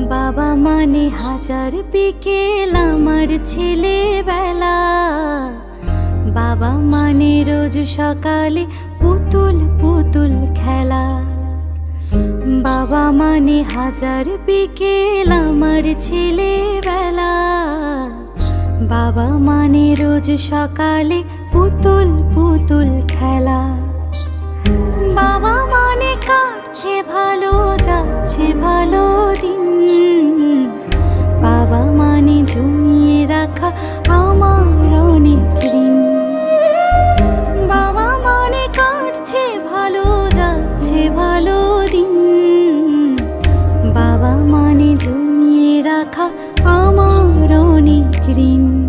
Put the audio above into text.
বাবা মানে হাজার বিকেল আমার ছেলেবেলা। বাবা মানে রোজ সকালে পুতুল পুতুল খেলা। বাবা মানে হাজার বিকেল আমার ছেলেবেলা। বাবা মানে রোজ সকালে পুতুল পুতুল খেলা। বাবা মানে কাটছে ভালো, যাচ্ছে ভালো দিন। বাবা মানে জমিয়ে রাখা আমার অনেক ঋণ। বাবা মানে কাটছে ভালো, যাচ্ছে ভালো দিন। বাবা মানে জমিয়ে রাখা আমার অনেক ঋণ।